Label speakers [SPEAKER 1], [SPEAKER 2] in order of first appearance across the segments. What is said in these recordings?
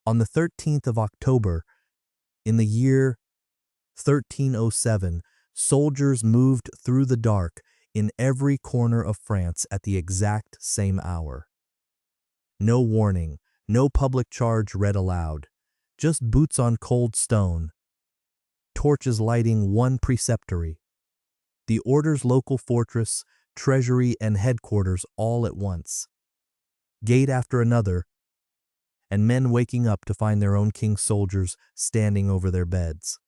[SPEAKER 1] On the 13th of October, in the year 1307, soldiers moved through the dark in every corner of France at the exact same hour. No warning, no public charge read aloud, just boots on cold stone, torches lighting one preceptory, the order's local fortress, treasury, and headquarters all at once. Gate after another, and men waking up to find their own king's soldiers standing over their beds.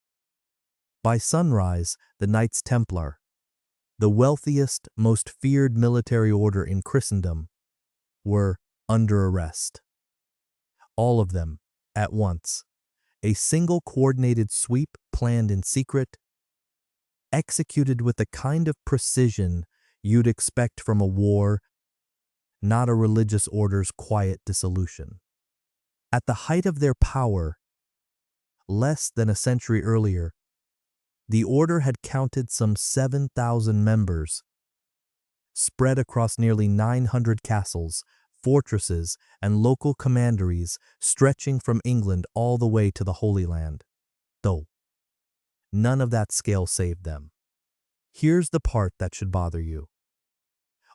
[SPEAKER 1] By sunrise, the Knights Templar, the wealthiest, most feared military order in Christendom, were under arrest. All of them, at once. A single coordinated sweep planned in secret, executed with the kind of precision you'd expect from a war, not a religious order's quiet dissolution. At the height of their power, less than a century earlier, the order had counted some 7,000 members, spread across nearly 900 castles, fortresses, and local commanderies stretching from England all the way to the Holy Land. Though none of that scale saved them. Here's the part that should bother you.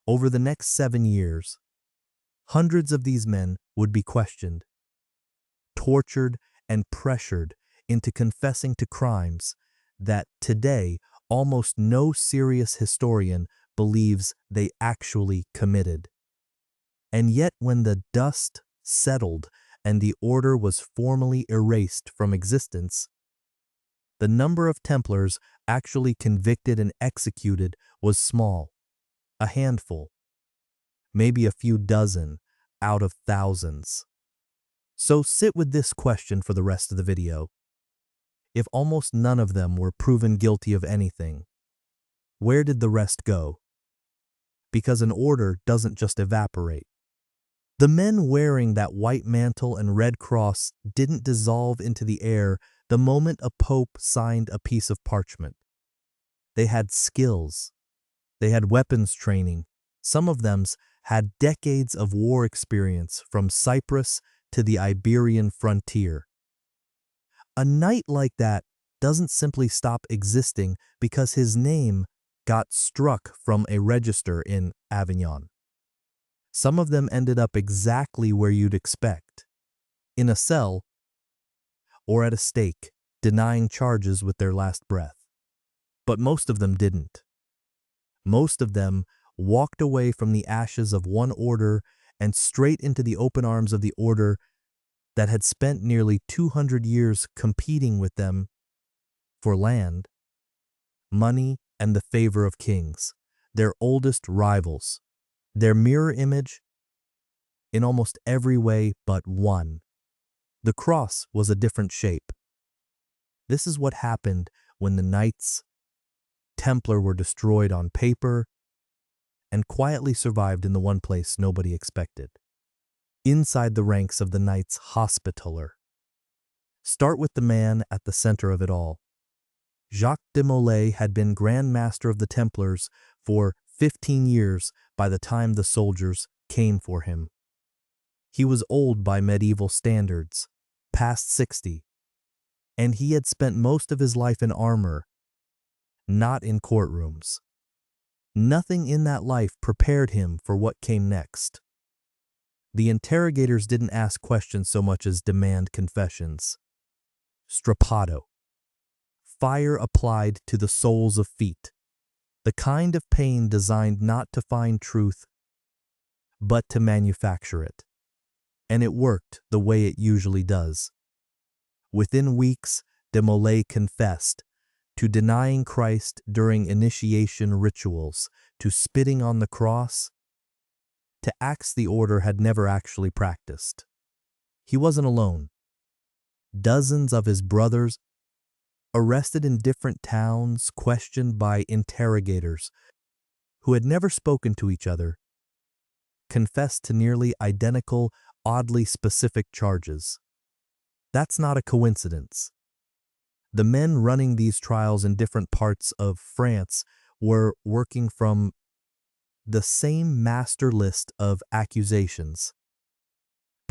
[SPEAKER 1] Over the next 7 years, hundreds of these men would be questioned, tortured, and pressured into confessing to crimes that today almost no serious historian believes they actually committed. And yet when the dust settled and the order was formally erased from existence, the number of Templars actually convicted and executed was small, a handful, maybe a few dozen out of thousands. So sit with this question for the rest of the video. If almost none of them were proven guilty of anything, where did the rest go? Because an order doesn't just evaporate. The men wearing that white mantle and red cross didn't dissolve into the air the moment a pope signed a piece of parchment. They had skills. They had weapons training. Some of them had decades of war experience from Cyprus to the Iberian frontier. A knight like that doesn't simply stop existing because his name got struck from a register in Avignon. Some of them ended up exactly where you'd expect, in a cell or at a stake, denying charges with their last breath. But most of them didn't. Most of them walked away from the ashes of one order and straight into the open arms of the order that had spent nearly 200 years competing with them for land, money, and the favor of kings, their oldest rivals, their mirror image in almost every way but one. The cross was a different shape. This is what happened when the Knights Templar were destroyed on paper and quietly survived in the one place nobody expected, inside the ranks of the Knights Hospitaller. Start with the man at the center of it all. Jacques de Molay had been Grand Master of the Templars for 15 years by the time the soldiers came for him. He was old by medieval standards, past 60, and he had spent most of his life in armor, not in courtrooms. Nothing in that life prepared him for what came next. The interrogators didn't ask questions so much as demand confessions. Strappado. Fire applied to the soles of feet. The kind of pain designed not to find truth, but to manufacture it. And it worked the way it usually does. Within weeks, de Molay confessed to denying Christ during initiation rituals, to spitting on the cross, to acts the order had never actually practiced. He wasn't alone. Dozens of his brothers, arrested in different towns, questioned by interrogators who had never spoken to each other, confessed to nearly identical, oddly specific charges. That's not a coincidence. The men running these trials in different parts of France were working from the same master list of accusations,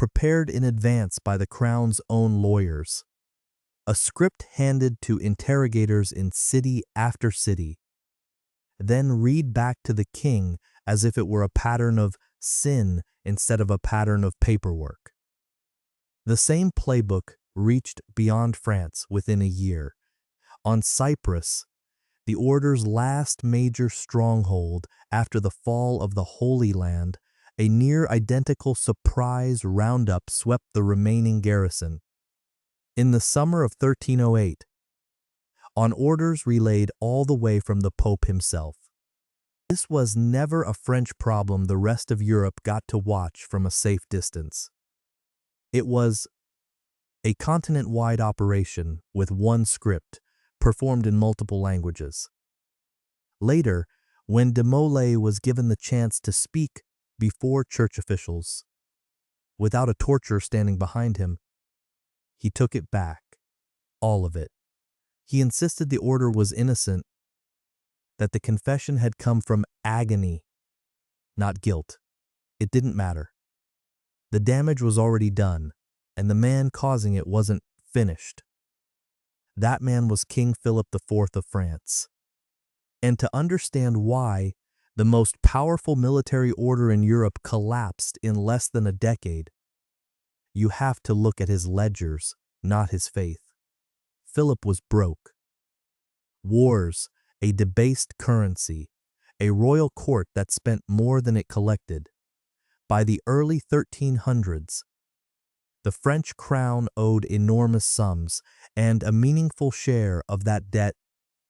[SPEAKER 1] prepared in advance by the crown's own lawyers. A script handed to interrogators in city after city, then read back to the king as if it were a pattern of sin instead of a pattern of paperwork. The same playbook reached beyond France within a year. On Cyprus, the order's last major stronghold after the fall of the Holy Land, a near-identical surprise roundup swept the remaining garrison. In the summer of 1308, on orders relayed all the way from the Pope himself. This was never a French problem the rest of Europe got to watch from a safe distance. It was a continent-wide operation with one script, performed in multiple languages. Later, when de Molay was given the chance to speak before church officials, without a torturer standing behind him, he took it back, all of it. He insisted the order was innocent, that the confession had come from agony, not guilt. It didn't matter. The damage was already done, and the man causing it wasn't finished. That man was King Philip IV of France. And to understand why the most powerful military order in Europe collapsed in less than a decade, you have to look at his ledgers, not his faith. Philip was broke. Wars, a debased currency, a royal court that spent more than it collected. By the early 1300s, the French crown owed enormous sums, and a meaningful share of that debt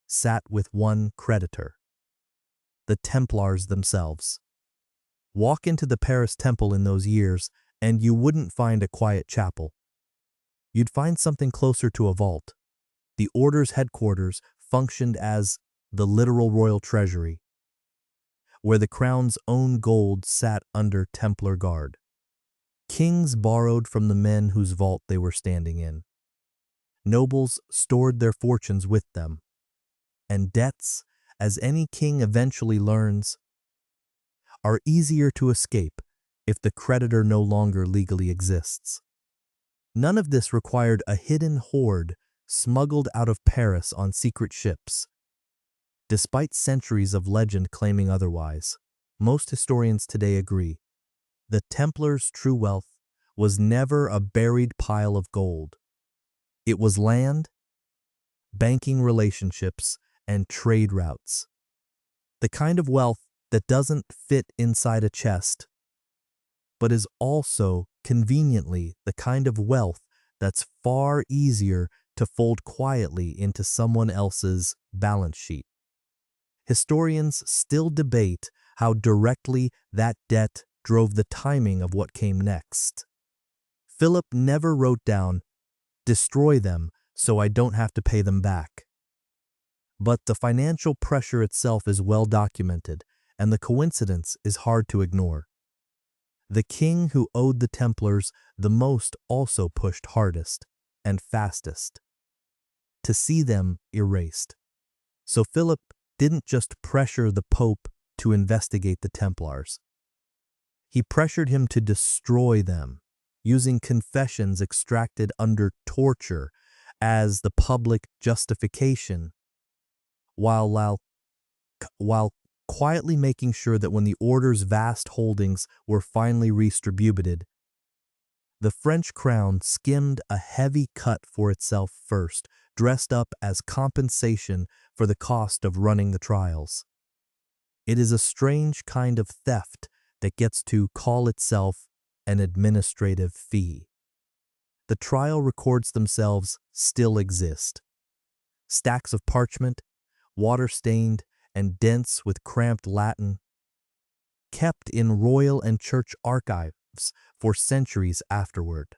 [SPEAKER 1] sat with one creditor: the Templars themselves. Walk into the Paris Temple in those years, and you wouldn't find a quiet chapel. You'd find something closer to a vault. The order's headquarters functioned as the literal royal treasury, where the crown's own gold sat under Templar guard. Kings borrowed from the men whose vault they were standing in. Nobles stored their fortunes with them. And debts, as any king eventually learns, are easier to escape if the creditor no longer legally exists. None of this required a hidden hoard smuggled out of Paris on secret ships. Despite centuries of legend claiming otherwise, most historians today agree the Templars' true wealth was never a buried pile of gold. It was land, banking relationships, and trade routes. The kind of wealth that doesn't fit inside a chest, but is also conveniently the kind of wealth that's far easier to fold quietly into someone else's balance sheet. Historians still debate how directly that debt drove the timing of what came next. Philip never wrote down, "Destroy them so I don't have to pay them back." But the financial pressure itself is well documented, and the coincidence is hard to ignore. The king who owed the Templars the most also pushed hardest and fastest to see them erased. So Philip didn't just pressure the Pope to investigate the Templars. He pressured him to destroy them, using confessions extracted under torture as the public justification, while quietly making sure that when the order's vast holdings were finally redistributed, the French crown skimmed a heavy cut for itself first, dressed up as compensation for the cost of running the trials. It is a strange kind of theft that gets to call itself an administrative fee. The trial records themselves still exist. Stacks of parchment, water-stained and dense with cramped Latin, kept in royal and church archives for centuries afterward.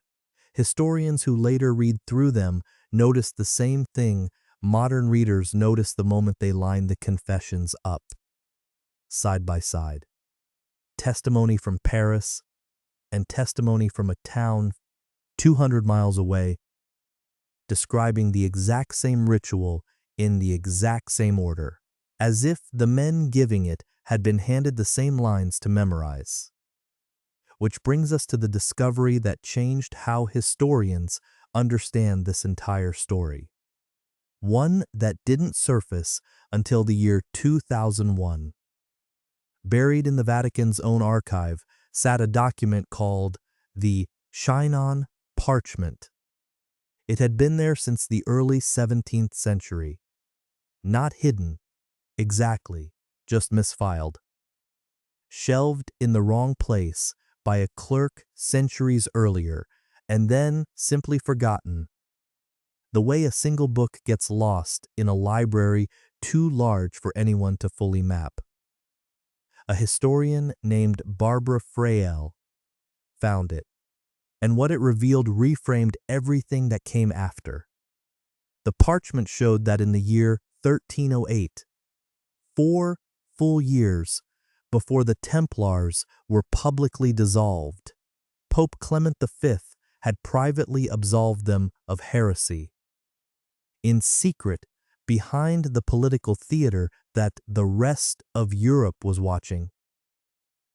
[SPEAKER 1] Historians who later read through them notice the same thing modern readers notice the moment they line the confessions up, side by side. Testimony from Paris and testimony from a town 200 miles away, describing the exact same ritual in the exact same order, as if the men giving it had been handed the same lines to memorize. which brings us to the discovery that changed how historians understand this entire story. One that didn't surface until the year 2001. Buried in the Vatican's own archive sat a document called the Chinon Parchment. It had been there since the early 17th century. Not hidden, exactly, just misfiled. Shelved in the wrong place by a clerk centuries earlier, and then simply forgotten. The way a single book gets lost in a library too large for anyone to fully map. A historian named Barbara Freyel found it, and what it revealed reframed everything that came after. The parchment showed that in the year 1308, 4 full years before the Templars were publicly dissolved, Pope Clement V had privately absolved them of heresy. In secret, behind the political theater that the rest of Europe was watching.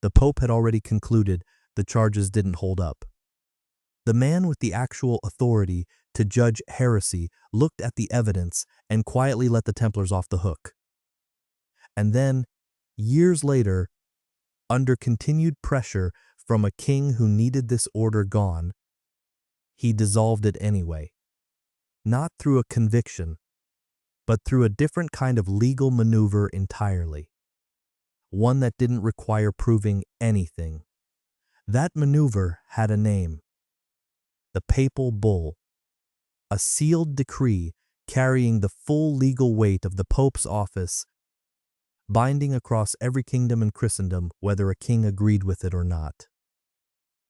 [SPEAKER 1] The Pope had already concluded the charges didn't hold up. The man with the actual authority to judge heresy looked at the evidence and quietly let the Templars off the hook. And then, years later, under continued pressure from a king who needed this order gone, he dissolved it anyway. Not through a conviction, but through a different kind of legal maneuver entirely. One that didn't require proving anything. That maneuver had a name. The Papal Bull. A sealed decree carrying the full legal weight of the Pope's office, binding across every kingdom in Christendom whether a king agreed with it or not.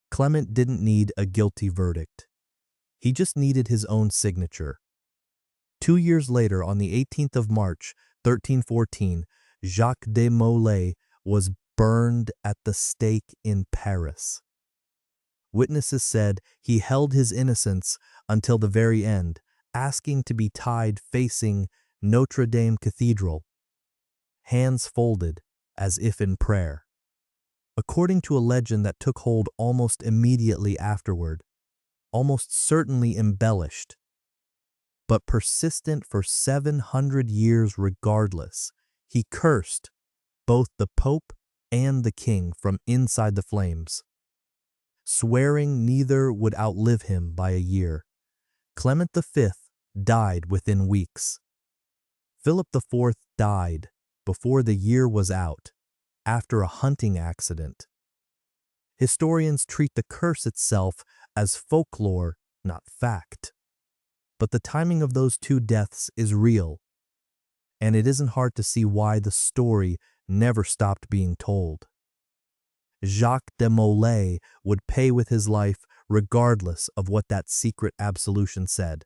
[SPEAKER 1] Clement didn't need a guilty verdict. He just needed his own signature. 2 years later, on the 18th of March, 1314, Jacques de Molay was burned at the stake in Paris. Witnesses said he held his innocence until the very end, asking to be tied facing Notre Dame Cathedral, hands folded as if in prayer. According to a legend that took hold almost immediately afterward, almost certainly embellished, but persistent for 700 years regardless, he cursed both the Pope and the king from inside the flames, swearing neither would outlive him by a year. Clement V died within weeks. Philip IV died before the year was out, after a hunting accident. Historians treat the curse itself as folklore, not fact. But the timing of those two deaths is real, and it isn't hard to see why the story never stopped being told. Jacques de Molay would pay with his life regardless of what that secret absolution said.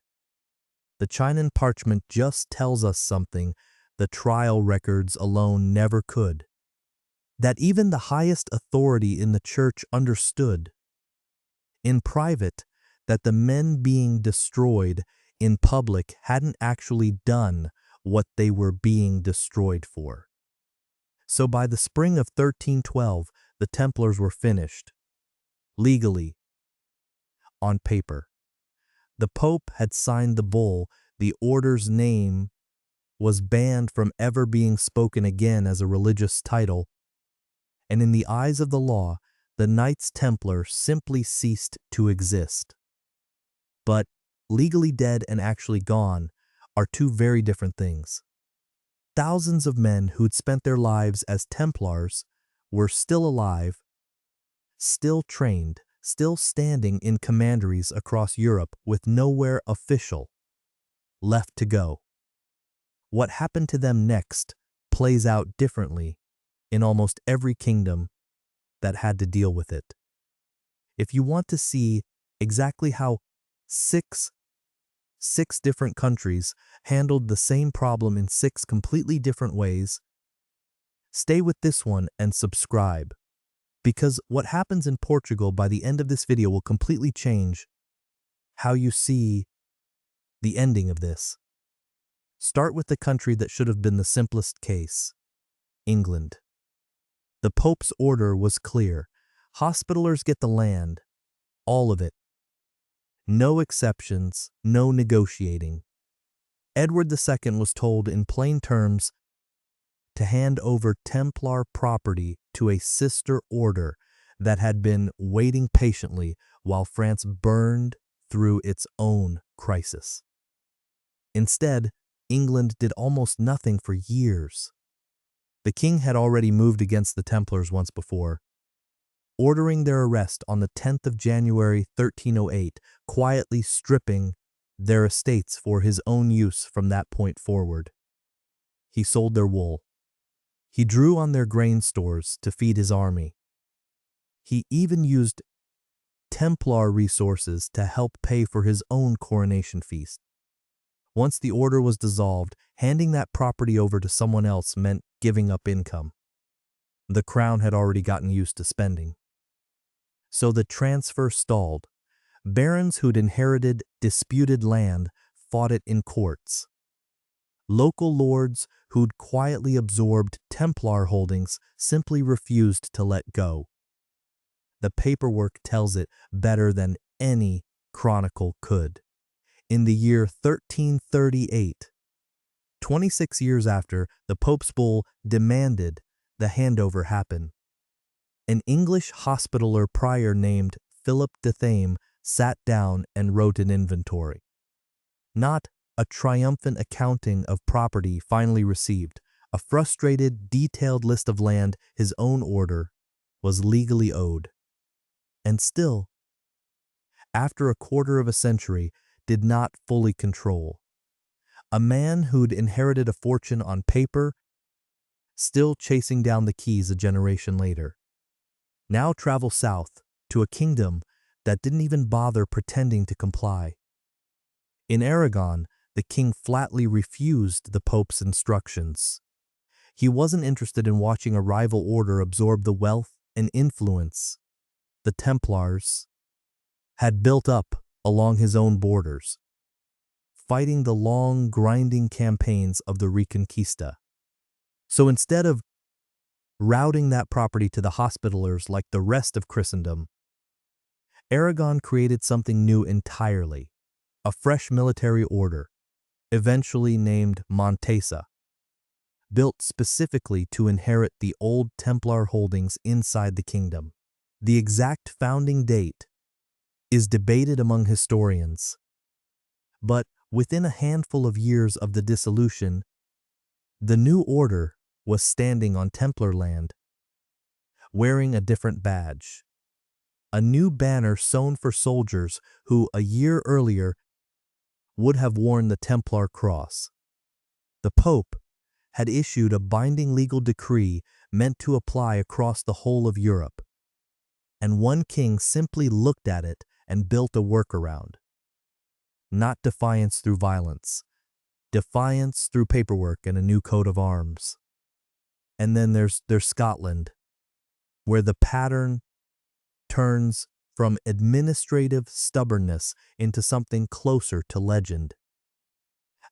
[SPEAKER 1] The Chinon Parchment just tells us something the trial records alone never could. That even the highest authority in the church understood. In private, that the men being destroyed in public hadn't actually done what they were being destroyed for. So by the spring of 1312, the Templars were finished. Legally. On paper. The Pope had signed the bull. The order's name was banned from ever being spoken again as a religious title. And in the eyes of the law, the Knights Templar simply ceased to exist. But legally dead and actually gone are two very different things. Thousands of men who'd spent their lives as Templars were still alive, still trained, still standing in commanderies across Europe with nowhere official left to go. What happened to them next plays out differently in almost every kingdom that had to deal with it. If you want to see exactly how six different countries handled the same problem in 6 completely different ways, stay with this one and subscribe, because what happens in Portugal by the end of this video will completely change how you see the ending of this. Start with the country that should have been the simplest case, England. The Pope's order was clear: Hospitallers get the land, all of it. No exceptions, no negotiating. Edward II was told in plain terms to hand over Templar property to a sister order that had been waiting patiently while France burned through its own crisis. Instead, England did almost nothing for years. The king had already moved against the Templars once before, ordering their arrest on the 10th of January 1308, quietly stripping their estates for his own use from that point forward. He sold their wool. He drew on their grain stores to feed his army. He even used Templar resources to help pay for his own coronation feast. Once the order was dissolved, handing that property over to someone else meant giving up income. The crown had already gotten used to spending. So the transfer stalled. Barons who'd inherited disputed land fought it in courts. Local lords who'd quietly absorbed Templar holdings simply refused to let go. The paperwork tells it better than any chronicle could. In the year 1338, 26 years after the Pope's bull demanded the handover happen, an English hospitaller prior named Philip de Thame sat down and wrote an inventory. Not a triumphant accounting of property finally received, a frustrated, detailed list of land his own order was legally owed. And still, after a quarter of a century, did not fully control. A man who'd inherited a fortune on paper, still chasing down the keys a generation later. Now travel south to a kingdom that didn't even bother pretending to comply. In Aragon, the king flatly refused the Pope's instructions. He wasn't interested in watching a rival order absorb the wealth and influence the Templars had built up along his own borders, fighting the long, grinding campaigns of the Reconquista. So instead of routing that property to the Hospitallers like the rest of Christendom, Aragon created something new entirely, a fresh military order, eventually named Montesa, built specifically to inherit the old Templar holdings inside the kingdom. The exact founding date is debated among historians, but within a handful of years of the dissolution, the new order was standing on Templar land, wearing a different badge, a new banner sewn for soldiers who a year earlier would have worn the Templar cross. The Pope had issued a binding legal decree meant to apply across the whole of Europe, and one king simply looked at it and built a workaround. Not defiance through violence, defiance through paperwork and a new coat of arms. And then there's Scotland, where the pattern turns from administrative stubbornness into something closer to legend.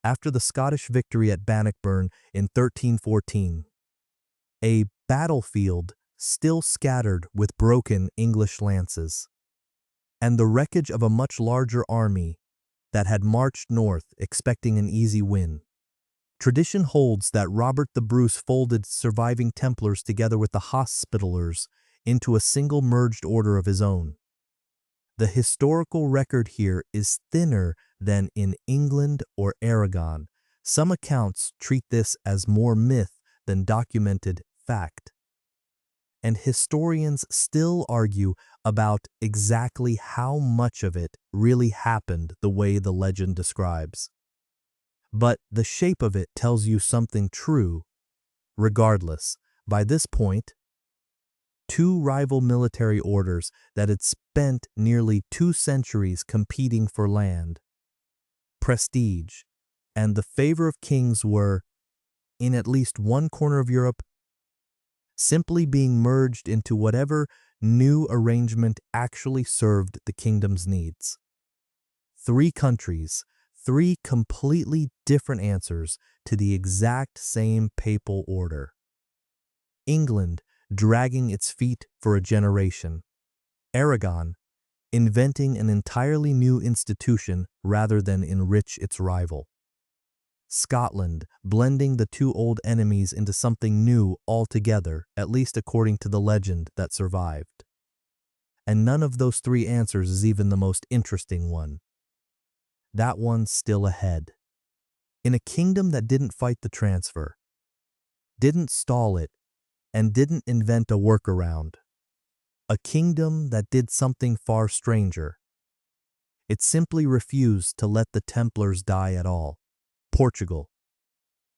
[SPEAKER 1] After the Scottish victory at Bannockburn in 1314, a battlefield still scattered with broken English lances, and the wreckage of a much larger army that had marched north expecting an easy win. Tradition holds that Robert the Bruce folded surviving Templars together with the Hospitallers into a single merged order of his own. The historical record here is thinner than in England or Aragon. Some accounts treat this as more myth than documented fact. And historians still argue about exactly how much of it really happened the way the legend describes. But the shape of it tells you something true. Regardless, by this point, two rival military orders that had spent nearly 2 centuries competing for land, prestige, and the favor of kings were, in at least one corner of Europe, simply being merged into whatever new arrangement actually served the kingdom's needs. 3 countries, 3 completely different answers to the exact same papal order. England dragging its feet for a generation, Aragon, inventing an entirely new institution rather than enrich its rival. Scotland, blending the two old enemies into something new altogether, at least according to the legend that survived. And none of those three answers is even the most interesting one. That one's still ahead. In a kingdom that didn't fight the transfer, didn't stall it, and didn't invent a workaround. A kingdom that did something far stranger. It simply refused to let the Templars die at all. Portugal.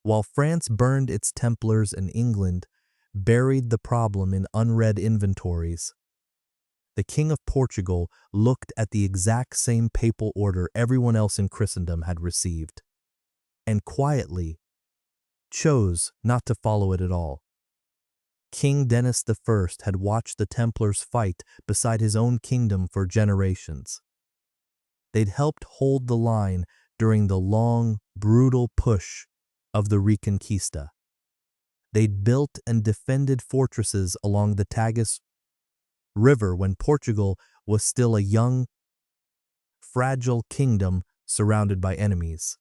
[SPEAKER 1] While France burned its Templars and England buried the problem in unread inventories, the King of Portugal looked at the exact same papal order everyone else in Christendom had received, and quietly chose not to follow it at all. King Denis I had watched the Templars fight beside his own kingdom for generations. They'd helped hold the line during the long, brutal push of the Reconquista. They'd built and defended fortresses along the Tagus River when Portugal was still a young, fragile kingdom surrounded by enemies.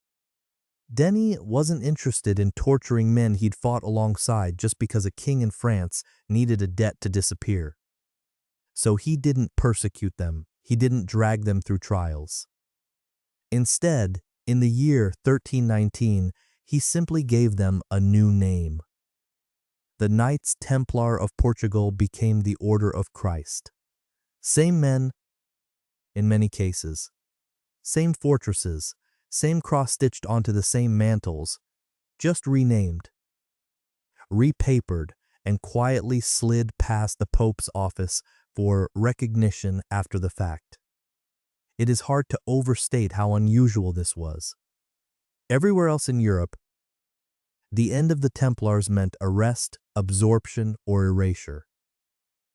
[SPEAKER 1] Denis wasn't interested in torturing men he'd fought alongside just because a king in France needed a debt to disappear. So he didn't persecute them, he didn't drag them through trials. Instead, in the year 1319, he simply gave them a new name. The Knights Templar of Portugal became the Order of Christ. Same men, in many cases. Same fortresses, same cross-stitched onto the same mantles, just renamed. Repapered and quietly slid past the Pope's office for recognition after the fact. It is hard to overstate how unusual this was. Everywhere else in Europe, the end of the Templars meant arrest, absorption, or erasure.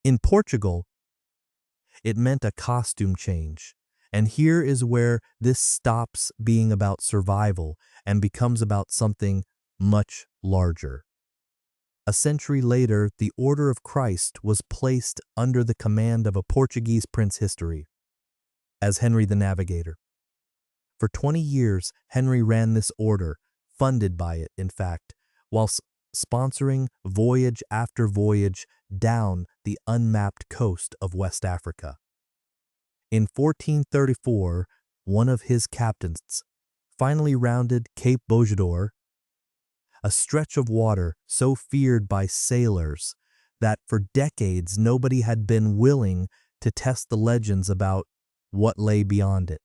[SPEAKER 1] In Portugal, it meant a costume change. And here is where this stops being about survival and becomes about something much larger. A century later, the Order of Christ was placed under the command of a Portuguese prince history, as Henry the Navigator. For 20 years, Henry ran this order, funded by it, in fact, while sponsoring voyage after voyage down the unmapped coast of West Africa. In 1434, one of his captains finally rounded Cape Bojador, a stretch of water so feared by sailors that for decades nobody had been willing to test the legends about what lay beyond it.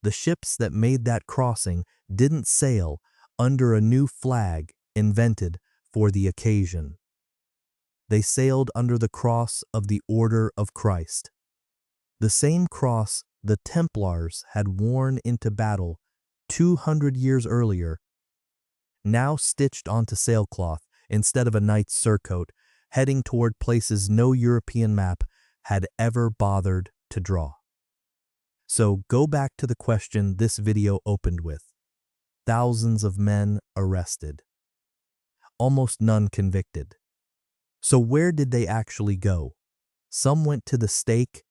[SPEAKER 1] The ships that made that crossing didn't sail under a new flag invented for the occasion. They sailed under the cross of the Order of Christ. The same cross the Templars had worn into battle 200 years earlier, now stitched onto sailcloth instead of a knight's surcoat, heading toward places no European map had ever bothered to draw. So go back to the question this video opened with. Thousands of men arrested. Almost none convicted. So where did they actually go? Some went to the stake,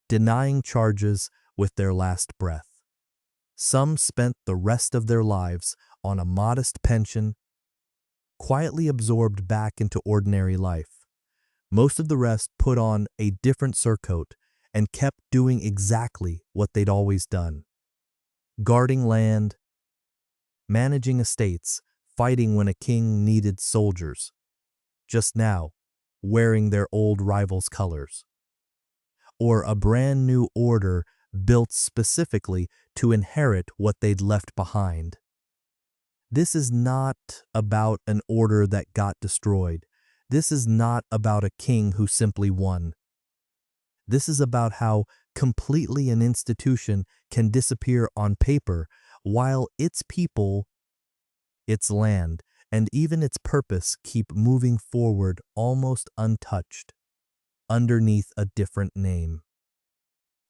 [SPEAKER 1] denying charges with their last breath. Some spent the rest of their lives on a modest pension, quietly absorbed back into ordinary life. Most of the rest put on a different surcoat and kept doing exactly what they'd always done. Guarding land, managing estates, fighting when a king needed soldiers. Just now, wearing their old rival's colors. Or a brand new order built specifically to inherit what they'd left behind. This is not about an order that got destroyed. This is not about a king who simply won. This is about how completely an institution can disappear on paper while its people, its land, and even its purpose keep moving forward almost untouched, underneath a different name.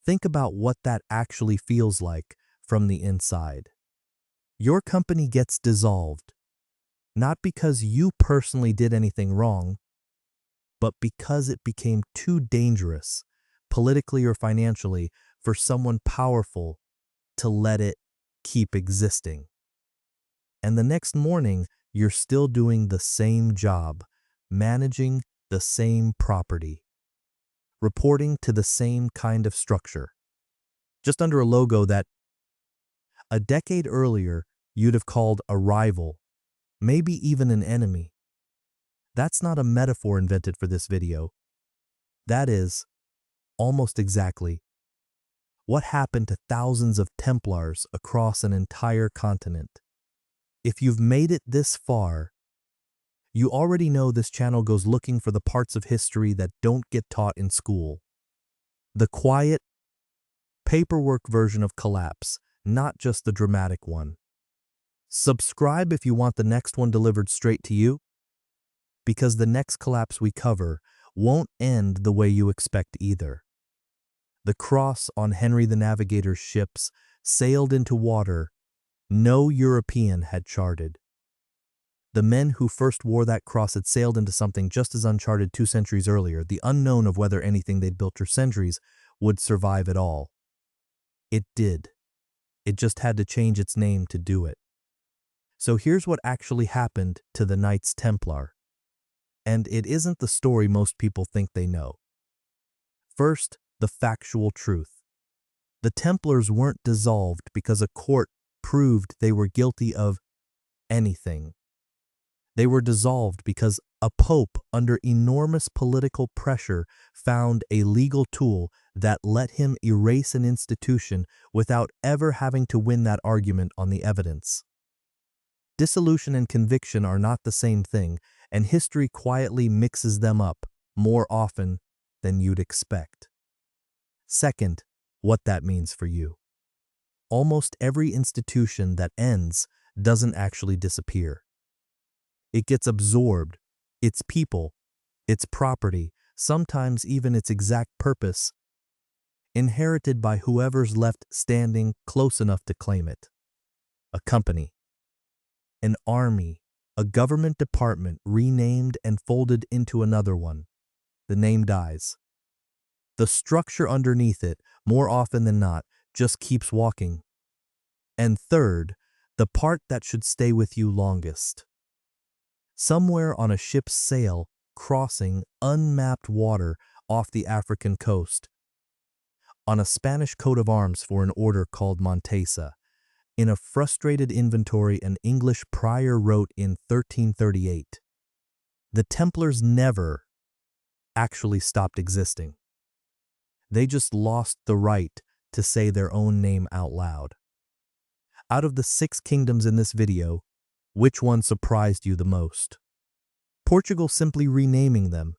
[SPEAKER 1] Think about what that actually feels like from the inside. Your company gets dissolved, not because you personally did anything wrong, but because it became too dangerous, politically or financially, for someone powerful to let it keep existing. And the next morning, you're still doing the same job, managing the same property, reporting to the same kind of structure, just under a logo that a decade earlier you'd have called a rival, maybe even an enemy. That's not a metaphor invented for this video. That is, almost exactly, what happened to thousands of Templars across an entire continent. If you've made it this far, you already know this channel goes looking for the parts of history that don't get taught in school. The quiet, paperwork version of collapse, not just the dramatic one. Subscribe if you want the next one delivered straight to you, because the next collapse we cover won't end the way you expect either. The cross on Henry the Navigator's ships sailed into water no European had charted. The men who first wore that cross had sailed into something just as uncharted 2 centuries earlier, the unknown of whether anything they'd built for centuries would survive at all. It did. It just had to change its name to do it. So here's what actually happened to the Knights Templar. And it isn't the story most people think they know. First, the factual truth. The Templars weren't dissolved because a court proved they were guilty of anything. They were dissolved because a pope, under enormous political pressure, found a legal tool that let him erase an institution without ever having to win that argument on the evidence. Dissolution and conviction are not the same thing, and history quietly mixes them up more often than you'd expect. Second, what that means for you. Almost every institution that ends doesn't actually disappear. It gets absorbed, its people, its property, sometimes even its exact purpose, inherited by whoever's left standing close enough to claim it. A company, an army, a government department renamed and folded into another one. The name dies. The structure underneath it, more often than not, just keeps walking. And third, the part that should stay with you longest. Somewhere on a ship's sail, crossing unmapped water off the African coast, on a Spanish coat of arms for an order called Montesa, in a frustrated inventory an English prior wrote in 1338. The Templars never actually stopped existing. They just lost the right to say their own name out loud. Out of the 6 kingdoms in this video, which one surprised you the most? Portugal simply renaming them.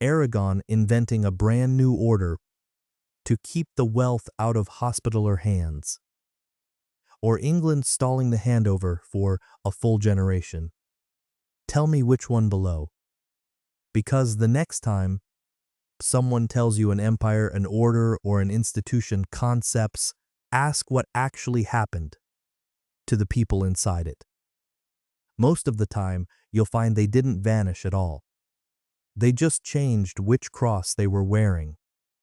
[SPEAKER 1] Aragon inventing a brand new order to keep the wealth out of Hospitaller hands. Or England stalling the handover for a full generation. Tell me which one below. Because the next time someone tells you an empire, an order, or an institution concepts, ask what actually happened to the people inside it. Most of the time, you'll find they didn't vanish at all. They just changed which cross they were wearing.